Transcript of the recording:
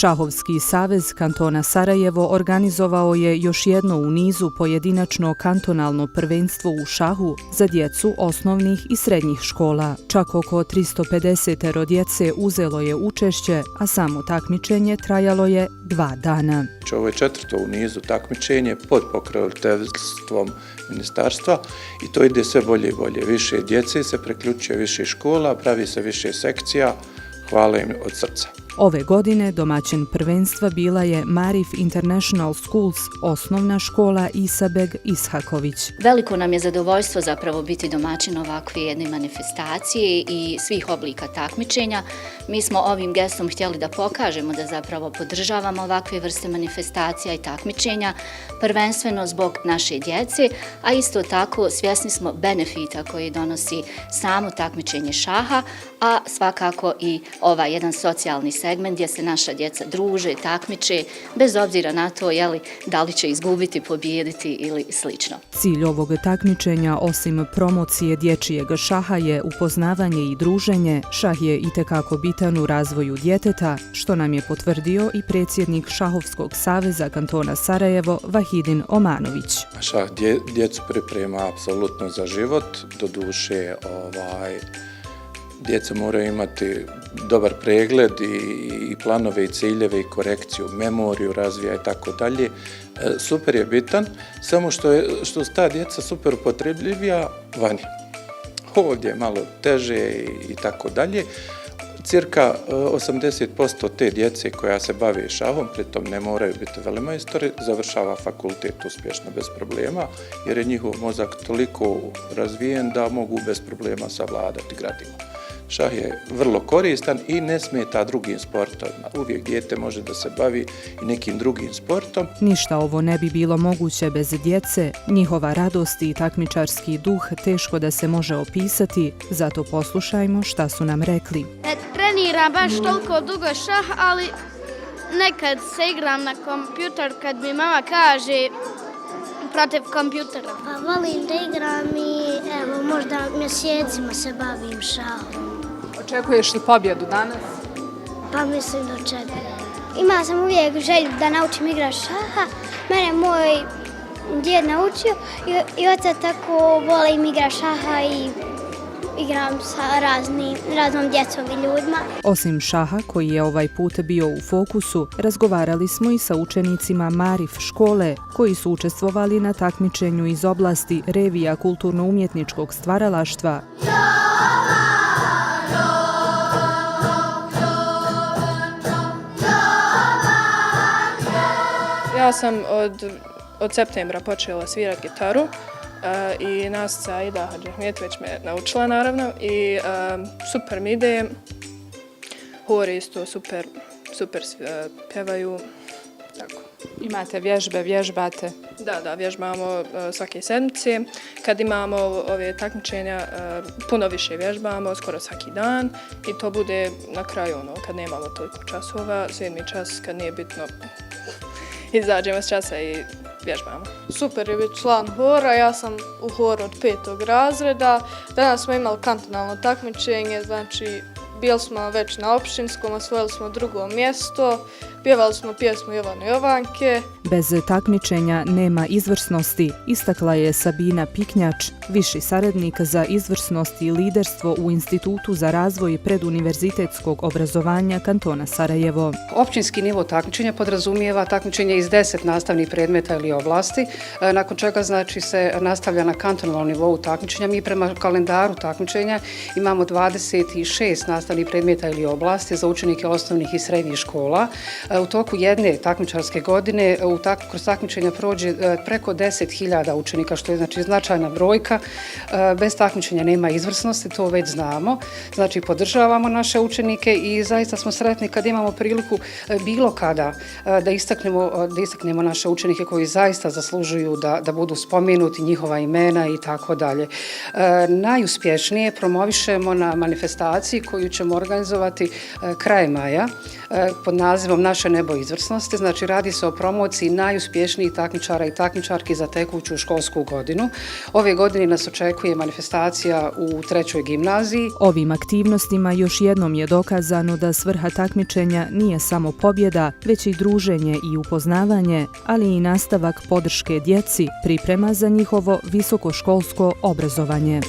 Šahovski savez kantona Sarajevo organizovao je još jedno u nizu pojedinačno kantonalno prvenstvo u šahu za djecu osnovnih i srednjih škola. Čak oko 350 djece uzelo je učešće, a samo takmičenje trajalo je 2 dana. Ovo je 4. u nizu takmičenje pod pokroviteljstvom ministarstva i to ide sve bolje i bolje. Više djece se priključuje, više škola, pravi se više sekcija. Hvala im od srca. Ove godine domaćin prvenstva bila je Marif International Schools, osnovna škola Isabeg Ishaković. Veliko nam je zadovoljstvo zapravo biti domaćin ovakve jedne manifestacije i svih oblika takmičenja. Mi smo ovim gestom htjeli da pokažemo da zapravo podržavamo ovakve vrste manifestacija i takmičenja, prvenstveno zbog naše djece, a isto tako svjesni smo benefita koji donosi samo takmičenje šaha, a svakako i ovaj jedan socijalni segment gdje se naša djeca druže, takmiče, bez obzira na to da li će izgubiti, pobijediti ili slično. Cilj ovog takmičenja, osim promocije dječjeg šaha, je upoznavanje i druženje. Šah je itekako bitan u razvoju djeteta, što nam je potvrdio i predsjednik Šahovskog saveza kantona Sarajevo, Vahidin Omanović. Šah djecu priprema apsolutno za život, doduše djeca moraju imati dobar pregled i planove i ciljeve i korekciju, memoriju razvija i tako dalje. Super je bitan, samo što su ta djeca super upotrebljivija vani. Ovdje je malo teže i tako dalje. Cirka 80% te djece koja se bavi šahom, pritom ne moraju biti velemajstori, završava fakultet uspješno bez problema, jer je njihov mozak toliko razvijen da mogu bez problema savladati gradivo. Šah je vrlo koristan i ne smeta drugim sportovima. Uvijek dijete može da se bavi i nekim drugim sportom. Ništa ovo ne bi bilo moguće bez djece. Njihova radost i takmičarski duh teško da se može opisati, zato poslušajmo šta su nam rekli. Ne treniram baš toliko dugo šah, ali nekad se igram na kompjuter kad mi mama kaže protiv kompjutera. Pa volim da igram i evo možda mjesecima se bavim šahom. Očekuješ li pobjedu danas? Pa mislim da očekujem. Imala sam uvijek želju da naučim igrati šaha. Mene moj djed naučio i od sad tako volim igrati šaha i igram sa raznom djecom i ljudima. Osim šaha, koji je ovaj put bio u fokusu, razgovarali smo i sa učenicima Marif škole, koji su učestvovali na takmičenju iz oblasti revija kulturno-umjetničkog stvaralaštva. Ja sam od septembra počela svirati gitaru i Nastica Aida Hadžahmetović me naučila naravno i super mi ide. Hori isto super pjevaju. Tako. Imate vježbe, vježbate? Da, vježbamo svake sedmice. Kad imamo ove takmičenja, puno više vježbamo, skoro svaki dan i to bude na kraju kad nemamo toliko časova, 7. čas kad nije bitno. Izađemo s časa i vježbamo. Super je biti član hora, ja sam u horu od 5. razreda. Danas smo imali kantonalno takmičenje, znači bili smo već na opštinskom, osvojili smo 2. mjesto, pjevali smo pjesmu Jovane Jovanke. Bez takmičenja nema izvrsnosti, istakla je Sabina Piknjač, viši saradnik za izvrsnost i liderstvo u Institutu za razvoj preduniverzitetskog obrazovanja kantona Sarajevo. Općinski nivo takmičenja podrazumijeva takmičenje iz 10 nastavnih predmeta ili oblasti, nakon čega znači se nastavlja na kantonalnom nivou takmičenja. Mi prema kalendaru takmičenja imamo 26 nastavnih predmeta ili oblasti za učenike osnovnih i srednjih škola. U toku jedne takmičarske godine kroz takmičenja prođe preko 10.000 učenika, što je znači značajna brojka. Bez takmičenja nema izvrsnosti, to već znamo. Znači podržavamo naše učenike i zaista smo sretni kad imamo priliku bilo kada da istaknemo naše učenike koji zaista zaslužuju da budu spomenuti, njihova imena i tako dalje. Najuspješnije promovišemo na manifestaciji koju ćemo organizovati kraj maja pod nazivom Naše Naše nebo izvrsnosti. Znači, radi se o promociji najuspješnijih takmičara i takmičarki za tekuću školsku godinu. Ove godine nas očekuje manifestacija u 3. gimnaziji. Ovim aktivnostima još jednom je dokazano da svrha takmičenja nije samo pobjeda, već i druženje i upoznavanje, ali i nastavak podrške djeci, priprema za njihovo visokoškolsko obrazovanje.